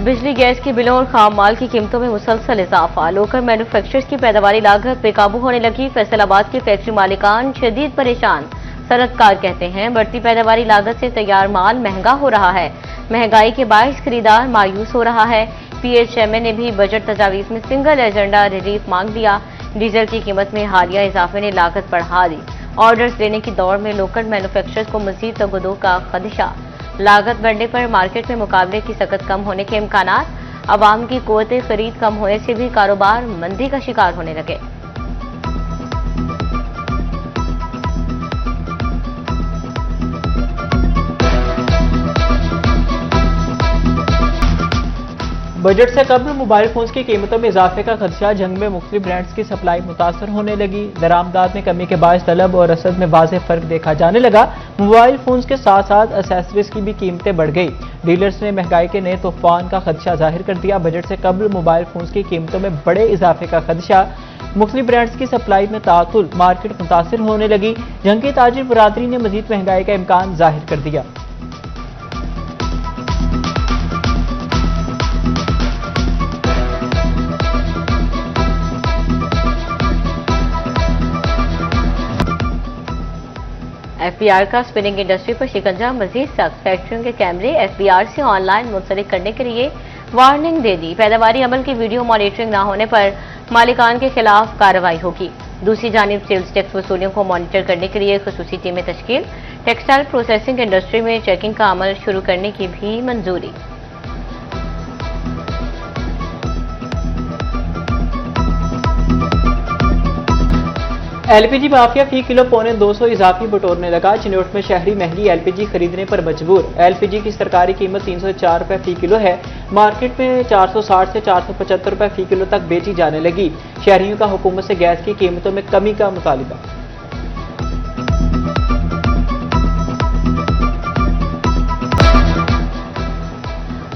बिजली गैस के बिलों और खाम माल की कीमतों में मुसलसल इजाफा। लोकल मैन्युफैक्चरर्स की पैदावारी लागत बेकाबू होने लगी। फैसलाबाद के फैक्ट्री मालिकान शदीद परेशान। सनतकार कहते हैं बढ़ती पैदावारी लागत से तैयार माल महंगा हो रहा है। महंगाई के बायस खरीदार मायूस हो रहा है। PHMA ने भी बजट तजावीज में सिंगल एजेंडा रिलीफ मांग दिया। डीजल की कीमत में हालिया इजाफे ने लागत बढ़ा दी। ऑर्डर्स देने की दौड़ में लोकल मैन्युफैक्चरर्स को मजीद तगदो का खदशा। लागत बढ़ने पर मार्केट में मुकाबले की सकत कम होने के इम्कानात। अवाम की कुव्वत खरीद कम होने से भी कारोबार मंदी का शिकार होने लगे। बजट से कबल मोबाइल फोन्स की कीमतों में इजाफे का खदशा। जंग में मुख्तलिफ ब्रांड्स की सप्लाई मुतासर होने लगी। दरामदात में कमी के बायस तलब और रसद में वाज़ेह फर्क देखा जाने लगा। मोबाइल फोन्स के साथ साथ एसेसरीज की भी कीमतें बढ़ गई। डीलर्स ने महंगाई के नए तूफान का खदशा जाहिर कर दिया। बजट से कबल मोबाइल फोन्स की कीमतों में बड़े इजाफे का खदशा। मुख्तलिफ ब्रांड्स की सप्लाई में तातुल, मार्केट मुतासर होने लगी। जंग की ताजिर बरादरी ने मजीद महंगाई का इम्कान जाहिर कर दिया। FBR का स्पिनिंग इंडस्ट्री पर शिकंजा मजीद सख्त। फैक्ट्रियों के कैमरे FBR से ऑनलाइन मुंसलिक करने के लिए वार्निंग दे दी। पैदावारी अमल की वीडियो मॉनिटरिंग न होने पर मालिकान के खिलाफ कार्रवाई होगी। दूसरी जानिब सेल्स टैक्स वसूलियों को मॉनिटर करने के लिए खुसूसी टीमें तश्कील। टेक्सटाइल प्रोसेसिंग इंडस्ट्री में चेकिंग का अमल शुरू करने की भी मंजूरी। LPG माफिया फी किलो $250 इजाफी बटोरने लगा। चिनौट में शहरी महंगी LPG खरीदने पर मजबूर। LPG की सरकारी कीमत ₹304 फी किलो है। मार्केट में 460 से 475 रुपए फी किलो तक बेची जाने लगी। शहरियों का हुकूमत से गैस की कीमतों में कमी का मुतालिबा।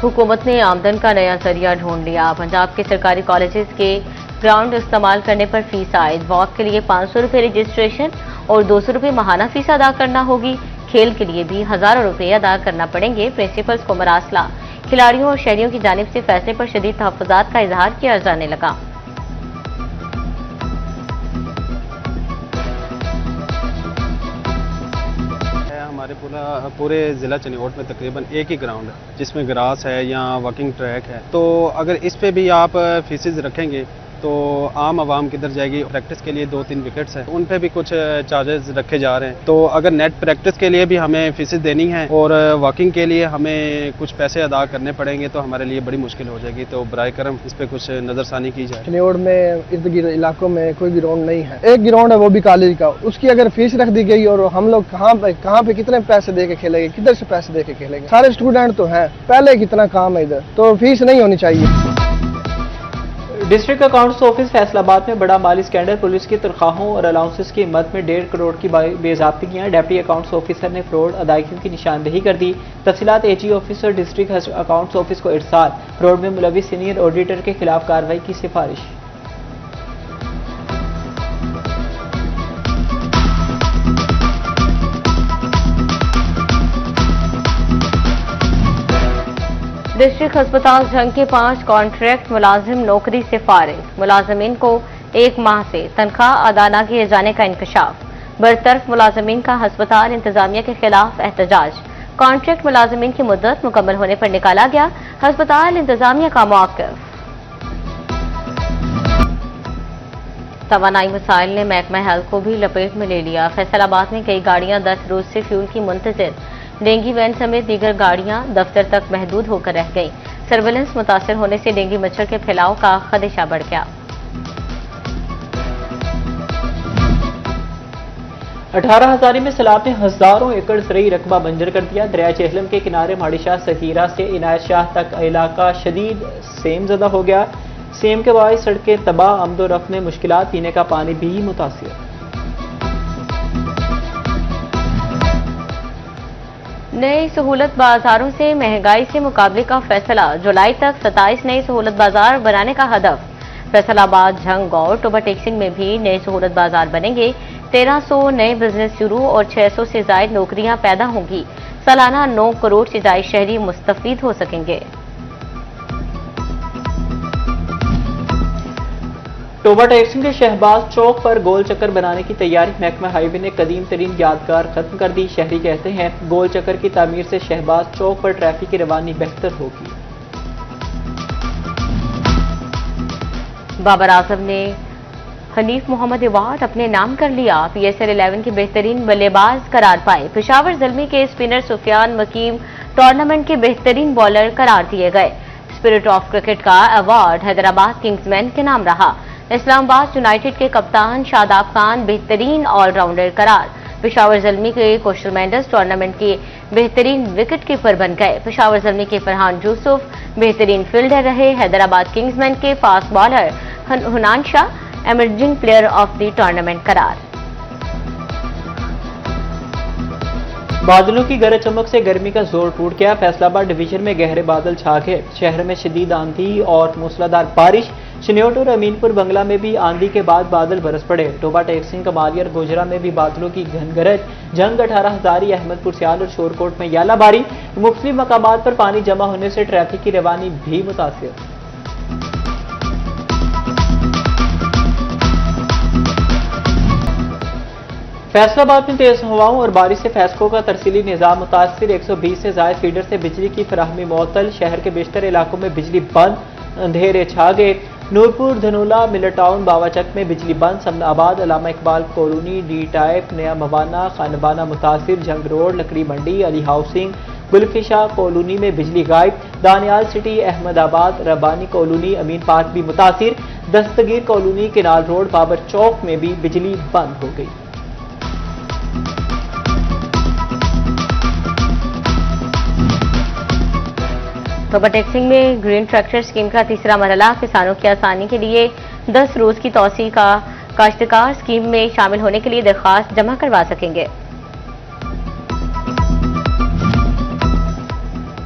हुकूमत ने आमदन का नया जरिया ढूंढ लिया। पंजाब के सरकारी कॉलेजेस के ग्राउंड इस्तेमाल करने पर फीस आयद। वॉक के लिए 500 रुपये रजिस्ट्रेशन और 200 रुपये माहाना फीस अदा करना होगी। खेल के लिए भी हजारों रुपये अदा करना पड़ेंगे। प्रिंसिपल्स को मरासला। खिलाड़ियों और शहरियों की जानिब से फैसले पर शदीद तहफ्फुज़ात का इजहार किया जाने लगा। हमारे पूरे ज़िला चिनौट में तकरीबन एक ही ग्राउंड है जिसमें ग्रास है या वॉकिंग ट्रैक है। तो अगर इस पे भी आप फीसेस रखेंगे तो आम आवाम किधर जाएगी। प्रैक्टिस के लिए 2-3 विकेट्स हैं, उन पे भी कुछ चार्जेस रखे जा रहे हैं। तो अगर नेट प्रैक्टिस के लिए भी हमें फीसेस देनी है और वॉकिंग के लिए हमें कुछ पैसे अदा करने पड़ेंगे तो हमारे लिए बड़ी मुश्किल हो जाएगी। तो बराए करम इस पे कुछ नज़रसानी की जाए। चिनौट में इर्द गिर्द इलाकों में कोई ग्राउंड नहीं है। एक ग्राउंड है वो भी कॉलेज का, उसकी अगर फीस रख दी गई और हम लोग कहाँ पे कितने पैसे दे के खेलेंगे, किधर से पैसे दे के खेलेंगे। सारे स्टूडेंट तो हैं, पहले कितना काम है इधर, तो फीस नहीं होनी चाहिए। डिस्ट्रिक्ट अकाउंट्स ऑफिस फैसलाबाद में बड़ा माली स्कैंडल। पुलिस की तनख्वाहों और अलाउंसेस की मद में 1.5 करोड़ की बेज़ाब्तियां। डिप्टी अकाउंट्स ऑफिसर ने फ्रॉड अदायगियों की निशानदेही कर दी। तफसीलात AG ऑफिस और डिस्ट्रिक्ट अकाउंट्स ऑफिस को इरसाल। फ्रॉड में मुलविस सीनियर ऑडिटर के खिलाफ कार्रवाई की सिफारिश। डिस्ट्रिक्ट अस्पताल झंग के 5 कॉन्ट्रैक्ट मुलाजिम नौकरी से फारिग। मुलाजमीन को 1 माह से तनख्वाह अदा न किए जाने का इंकशाफ। बरतरफ मुलाजमीन का अस्पताल इंतजामिया के खिलाफ एहतजाज। कॉन्ट्रैक्ट मुलाजमीन की मुद्दत मुकम्मल होने पर निकाला गया अस्पताल इंतजामिया का मौक़िफ़। तवानाई मसाइल ने महकमा हेल्थ को भी लपेट में ले लिया। फैसलाबाद में कई गाड़ियां 10 रोज से फ्यूल की मुंतजिर। डेंगू वैन समेत दीगर गाड़ियां दफ्तर तक महदूद होकर रह गईं। सर्विलेंस मुतासर होने से डेंगू मच्छर के फैलाव का खदशा बढ़ गया। 18 हजारी में सैलाब ने हजारों एकड़ ज़रई रकबा बंजर कर दिया। दरिया चेहलम के किनारे माड़ीशाह सहीरा से इनायत शाह तक इलाका शदीद सेम ज़दा हो गया। सेम के बायस सड़कें तबाह, आमदो रफ्त में मुश्किलात, पीने का पानी भी मुतासिर। नए सहूलत बाजारों से महंगाई से मुकाबले का फैसला। जुलाई तक 27 नए सहूलत बाजार बनाने का हदफ। फैसलाबाद, झंग और टोबाटेक्सिंग में भी नए सहूलत बाजार बनेंगे। 1300 नए बिजनेस शुरू और 600 से ज्यादा नौकरियां पैदा होंगी। सालाना 9 करोड़ से ज्यादा शहरी मुस्तफीद हो सकेंगे। टोबा टैक्सिंग के शहबाज चौक पर गोल चक्कर बनाने की तैयारी। महकमा हाईवे ने कदीम तरीन यादगार खत्म कर दी। शहरी कहते हैं गोल चक्कर की तामीर से शहबाज चौक पर ट्रैफिक की रवानी बेहतर होगी। बाबर आजम ने हनीफ मोहम्मद अवार्ड अपने नाम कर लिया। PSL 11 के बेहतरीन बल्लेबाज करार पाए। पेशावर ज़ल्मी के स्पिनर सुफियान मकीम टूर्नामेंट के बेहतरीन बॉलर करार दिए गए। स्पिरिट ऑफ क्रिकेट का अवार्ड हैदराबाद किंग्समैन के नाम रहा। इस्लामाबाद यूनाइटेड के कप्तान शादाब खान बेहतरीन ऑलराउंडर करार। पेशावर ज़ल्मी के कोस्टल मैंडर्स टूर्नामेंट के बेहतरीन विकेट कीपर बन गए। पेशावर ज़ल्मी के फरहान यूसुफ बेहतरीन फील्डर रहे। हैदराबाद किंग्समैन के fast bowler Hunan Shah emerging player of the tournament करार। बादलों की गरज चमक से गर्मी का जोर टूट गया। फैसलाबाद डिवीजन में गहरे बादल छा गए। शहर में शदीद आंधी और मूसलाधार बारिश। शनियोट और अमीनपुर बंगला में भी आंधी के बाद बादल बरस पड़े। टोबा टैक्सिंग कमाली और गोजरा में भी बादलों की घन गरज। जंग 18 हजारी अहमदपुर सियाल और शोरकोट में यालाबारी। मुख्तलिफ मकामात पर पानी जमा होने से ट्रैफिक की रवानी भी मुतासिर। फैसलाबाद में तेज हवाओं और बारिश से फैसकों का तरसीली निजाम मुतासिर। 120 से ज्यादा फीडर से बिजली की फराहमी मुअत्तल। शहर के बेशतर इलाकों में बिजली बंद, अंधेरे छा गए। नूरपुर, धनोला, मिलर टाउन, बावाचक में बिजली बंद। Samanabad, Allama Iqbal colony, D type, नया मवाना, खानबाना मुतासिर। जंग रोड, लकड़ी मंडी, अली हाउसिंग, गुलफिशा कॉलोनी में बिजली गायब। दानियाल सिटी, अहमदाबाद, रबानी कॉलोनी, अमीन पार्क भी मुतासिर। दस्तगीर कॉलोनी, किनाल रोड, बाबर चौक में भी बिजली बंद हो गई। टोबा टैक्सिंग में ग्रीन ट्रैक्टर स्कीम का तीसरा मरहला। किसानों की आसानी के लिए 10 रोज की तौसीह का काश्तकार स्कीम में शामिल होने के लिए दरख्वास्त जमा करवा सकेंगे।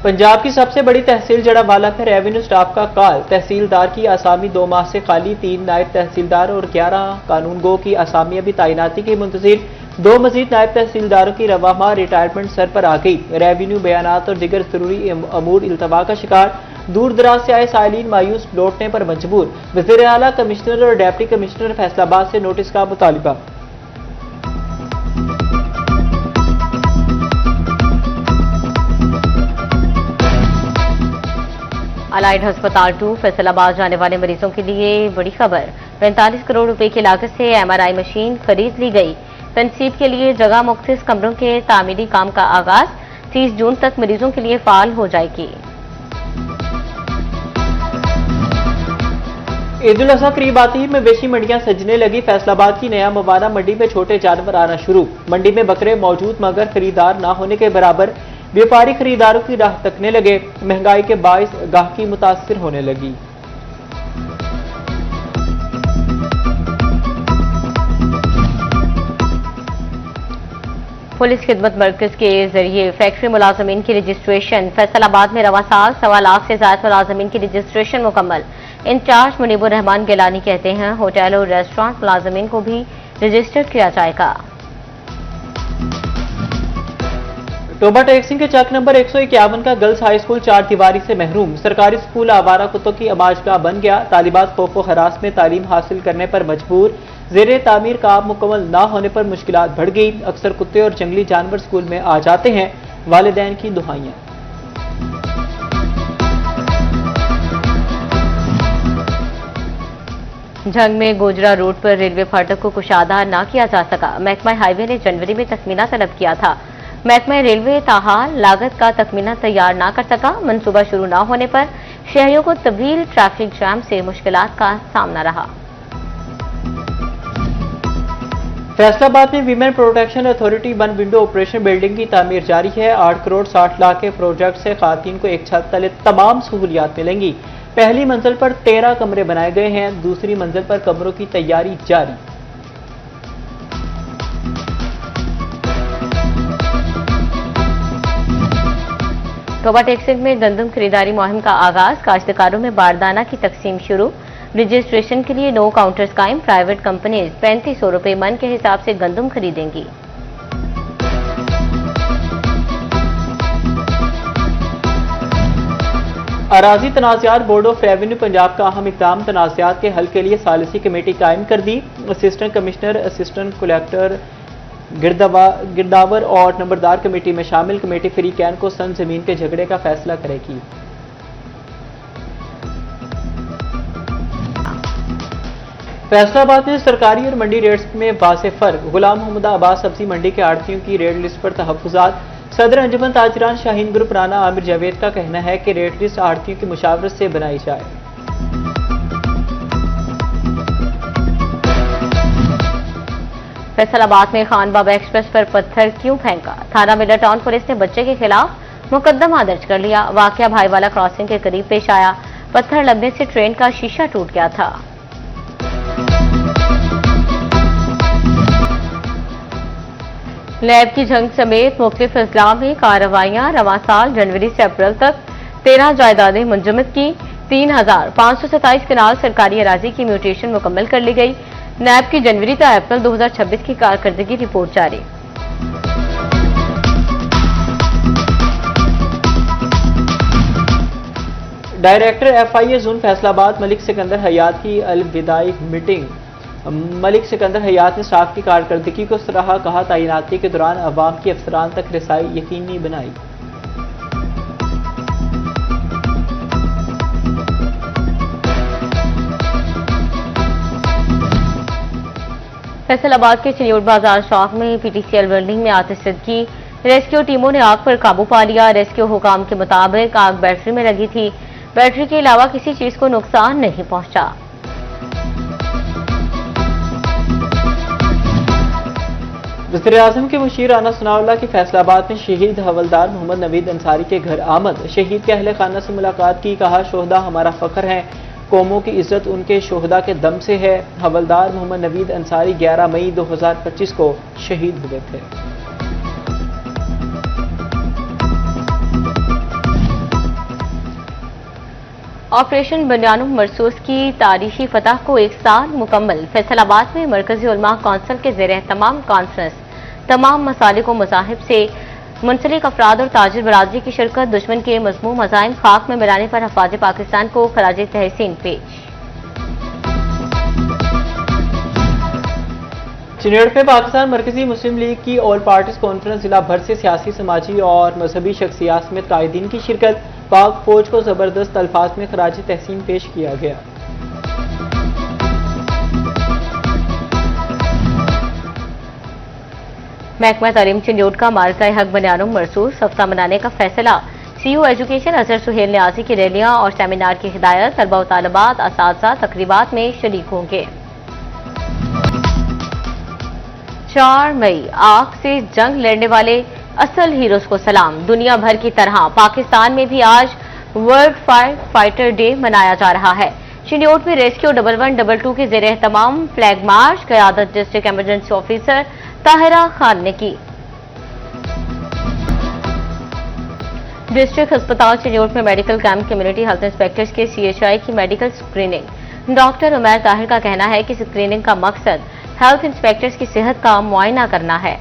पंजाब की सबसे बड़ी तहसील जड़ावाला में रेवेन्यू स्टाफ का काल। तहसीलदार की आसामी 2 माह से खाली। 3 नायब तहसीलदार और 11 कानूनगो की आसामी अभी तैनाती की मुंतजिर। 2 मजीद नायब तहसीलदारों की रवामा रिटायरमेंट सर पर आ गई। रेवेन्यू बयानात और दिगर जरूरी अमूर इल्तवा का शिकार। दूर दराज से आए साइलिन मायूस लौटने पर मजबूर। वज़ीर आला, कमिश्नर और डिप्टी कमिश्नर फैसलाबाद से नोटिस का मुतालिबा। अलाइड अस्पताल 2 फैसलाबाद जाने वाले मरीजों के लिए बड़ी खबर। 45 करोड़ रुपए की लागत से MRI मशीन खरीद ली गई। तनसीब के लिए जगह मुख्तलिफ कमरों के तामीरी काम का आगाज 30 जून तक मरीजों के लिए फाल हो जाएगी। ईद उल अजहा करीब आती ही मवेशी मंडियां सजने लगी। फैसलाबाद की नया मवाना मंडी में छोटे जानवर आना शुरू। मंडी में बकरे मौजूद मगर खरीदार ना होने के बराबर। व्यापारी खरीदारों की राह तकने लगे। महंगाई के बाइस गाहकी मुतासिर होने लगी। पुलिस खिदमत मरकज के जरिए फैक्ट्री मुलाजमीन की रजिस्ट्रेशन। फैसलाबाद में रवा साल 1.25 लाख से ज्यादा मुलाजमीन की रजिस्ट्रेशन मुकम्मल। इंचार्ज मुनीबुर रहमान गिलानी कहते हैं होटल और रेस्टोरेंट मुलाजमीन को भी रजिस्टर्ड किया जाएगा। टोबा टैक्सिंग के चक नंबर 151 का गर्ल्स हाई स्कूल 4 दीवारी से महरूम। सरकारी स्कूल आवारा कुत्तों की आमाजगाह बन गया। तालिबात खौफ व हरास में तालीम हासिल करने पर मजबूर। ज़ेरे तामीर काम मुकम्मल ना होने पर मुश्किलात बढ़ गई। अक्सर कुत्ते और जंगली जानवर स्कूल में आ जाते हैं। वालिदैन की दुहाइयां। जंग में गोजरा रोड पर रेलवे फाटक को कुशादा न किया जा सका। महकमा हाईवे ने जनवरी में तखमीना तलब किया था। महकमा रेलवे ताहाल लागत का तखमीना तैयार न कर सका। मंसूबा शुरू न होने पर शहरियों को तवील ट्रैफिक जाम से मुश्किलात का सामना रहा। फैसलाबाद में women protection authority 1 window operation building की तामीर जारी है। 8 करोड़ 60 लाख के प्रोजेक्ट से खातून को एक छत तले तमाम सहूलियात मिलेंगी। पहली मंजिल पर 13 कमरे बनाए गए हैं। दूसरी मंजिल पर कमरों की तैयारी जारी। टोबा टैक्सिंग में गंदम खरीदारी मुहिम का आगाज। काश्तकारों में बारदाना की तकसीम शुरू। रजिस्ट्रेशन के लिए 9 काउंटर्स कायम। प्राइवेट कंपनीज 3500 रुपए मन के हिसाब से गंदम खरीदेंगी। अराजी तनाज़ात बोर्ड ऑफ रेवेन्यू पंजाब का अहम इक़दाम तनाज़ात के हल के लिए सालिसी कमेटी कायम कर दी। असिस्टेंट कमिश्नर, असिस्टेंट कलेक्टर गिरदावर और नंबरदार कमेटी में शामिल कमेटी फ्री कैन को सन जमीन के झगड़े का फैसला करेगी। फैसलाबाद में सरकारी और मंडी रेट्स में वाज़ेह फर्क। गुलाम मोहम्मद अब्बास सब्जी मंडी के आड़तियों की रेट लिस्ट पर तहफ़्फ़ुज़ात। सदर अंजुमन ताजरान शाहीन ग्रुप राना आमिर जावेद का कहना है कि रेट लिस्ट आड़तियों की मुशावरत से बनाई जाए। फैसलाबाद में खान बाबा एक्सप्रेस पर पत्थर क्यों फेंका? थाना मिलर टाउन पुलिस ने बच्चे के खिलाफ मुकदमा दर्ज कर लिया। वाकया भाईवाला क्रॉसिंग के करीब पेश आया। पत्थर लगने से ट्रेन का शीशा टूट गया था। लैब की जंग समेत मुख्तलिफ अजला में कार्रवाइयां। रवां साल जनवरी से अप्रैल तक 13 जायदादें मुंजमद की। 3527 कनाल सरकारी अराजी की म्यूटेशन मुकम्मल कर ली गई। नैब की जनवरी से अप्रैल 2026 की कारकर्दगी रिपोर्ट जारी। Director FIA zone Faisalabad Malik Sikandar Hayat की अलविदाई मीटिंग। मलिक सिकंदर हयात ने स्टाफ की कारकर्दगी को सराहा। कहा, तैनाती के दौरान अवाम की अफसरान तक रसाई यकीनी बनाई। फैसलाबाद के चिन्योट बाजार चौक में PTCL बिल्डिंग में आतिशज़दगी। रेस्क्यू टीमों ने आग पर काबू पा लिया। रेस्क्यू हुकाम के मुताबिक आग बैटरी में लगी थी। बैटरी के अलावा किसी चीज को नुकसान नहीं पहुंचा। वज़ीर-ए-आज़म के मुशीर राना सनाउल्लाह की फैसलाबाद में शहीद हवलदार मोहम्मद नवीद अंसारी के घर आमद। शहीद के अहले खाना से मुलाकात की। कहा, शोहदा हमारा फख्र है, कौमों की इज्जत उनके शोहदा के दम से है। हवलदार मोहम्मद नवीद अंसारी 11 मई 2025 को शहीद हुए थे। ऑपरेशन बनियानुम मरसूस की तारीखी फतह को 1 साल मुकम्मल। फैसलाबाद में मरकजी उलमा कौंसिल के ज़ेर तमाम कॉन्फ्रेंस। तमाम मसालिक व मज़ाहिब से मुंसलिक अफराद और ताजिर बरादरी की शिरकत। दुश्मन के मज़मूम अज़ाइम खाक में मिलाने पर हफ़ाज़ पाकिस्तान को खराज तहसीन पेश। चिनेड़ में पाकिस्तान मरकजी मुस्लिम लीग की ऑल पार्टीज कॉन्फ्रेंस। जिला भर से सियासी, समाजी और मजहबी शख्सियात समेत कायदीन की शिरकत। पाक फौज को जबरदस्त अल्फाज में खराज तहसीन पेश किया गया। महकमा तालीम चिन्योट का मारका हक बनियानुम मरसूस हफ्ता मनाने का फैसला। CEO एजुकेशन अजहर सुहेल न्याजी की रैलियां और सेमिनार की हिदायत। तलबा व तालिबात असातिज़ा तकरीबात में शरीक होंगे। 4 मई आग से जंग लड़ने वाले असल हीरोज को सलाम। दुनिया भर की तरह पाकिस्तान में भी आज वर्ल्ड फाइटर डे मनाया जा रहा है। चिन्योट में रेस्क्यू 1112 के ज़ेर तमाम फ्लैग मार्च क़यादत district emergency officer Tahira Khan ने की। डिस्ट्रिक्ट अस्पताल चिन्योट में medical camp community health inspectors के CHI की medical screening. Doctor Umair Tahir का कहना है कि स्क्रीनिंग का मकसद हेल्थ इंस्पेक्टर्स की सेहत का मुआयना करना है।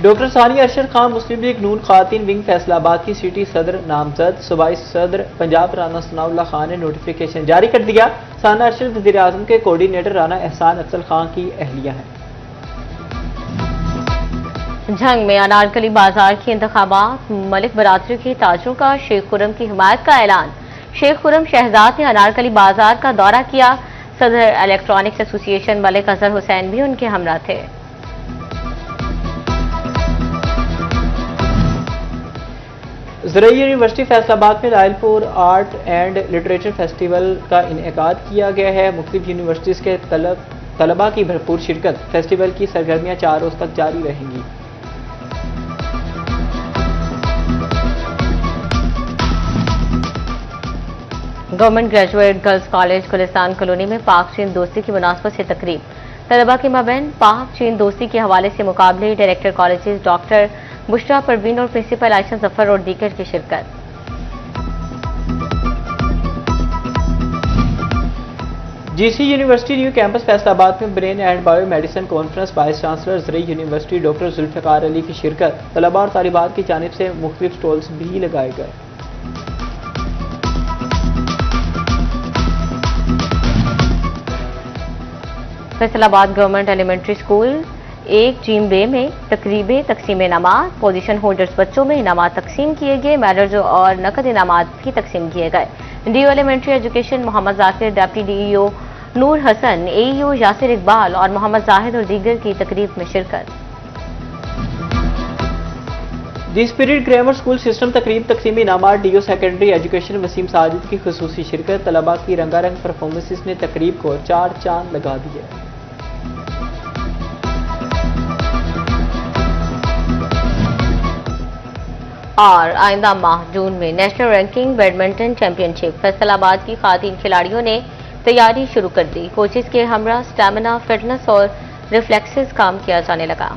डॉक्टर सानिया अरशद खान मुस्लिम लीग नून खातिन विंग फैसलाबाद की सिटी सदर नामजद। सूबाई सदर पंजाब राना सनाउल्लाह खान ने नोटिफिकेशन जारी कर दिया। सानिया अरशद वज़ीर आज़म के कोऑर्डिनेटर राना एहसान अफजल खान की अहलिया है। जंग में अनारकली बाजार की इंतखाबात। मलिक बरादरी के ताजरों का शेख खुरम की हिमायत का ऐलान। शेख खुरम शहजाद ने अनारकली बाजार का दौरा किया। सदर इलेक्ट्रॉनिक्स एसोसिएशन मलिक अजहर हुसैन भी उनके हमरा थे। ज़रई यूनिवर्सिटी फैसलाबाद में रायलपुर आर्ट एंड लिटरेचर फेस्टिवल का इनेकाद किया गया है। मुख्तलिफ यूनिवर्सिटीज़ के तलबा की भरपूर शिरकत। फेस्टिवल की सरगर्मियां 4 रोज तक जारी रहेंगी। Government graduate girls college Gulistan colony में पाक चीन दोस्ती की मुनासबत से तकरीब। तलबा के माबैन पाक चीन दोस्ती के हवाले से मुकाबले। Director colleges doctor Bushra Parveen और प्रिंसिपल आयशा जफर और दीगर की शिरकत। GC university new campus Faisalabad में brain and bio medicine conference vice chancellor ज़रई यूनिवर्सिटी डॉक्टर जुल्फ़िकार अली की शिरकत, तलबा और तालिबात की जानिब से मुख्तलिफ स्टॉल्स भी लगाए गए। फैसलाबाद गवर्नमेंट एलिमेंट्री स्कूल एक जीम बे में तकरीबें तकसीम इनामात, पोजीशन होल्डर्स बच्चों में इनामात तकसीम किए गए, मेडल्स और नकद इनामात भी तकसीम किए गए। DO elementary education Mohammad Zakir, deputy DEO Noor Hassan, AEO Yasir Iqbal और मोहम्मद जाहिद और दीगर की तकरीब में शिरकत। The spirit grammar school system तकरीब तकसीमी इनामात, DO secondary education Waseem Sajid की खुसूसी शिरकत, तलबा की रंगारंग परफॉर्मेंसेस ने तकरीब को 4 चांद लगा दिए। और आइंदा माह जून में national ranking badminton championship, Faisalabad की खातीन खिलाड़ियों ने तैयारी शुरू कर दी। कोचेस के हमरा स्टैमिना, फिटनेस और रिफ्लेक्सेस काम किया जाने लगा।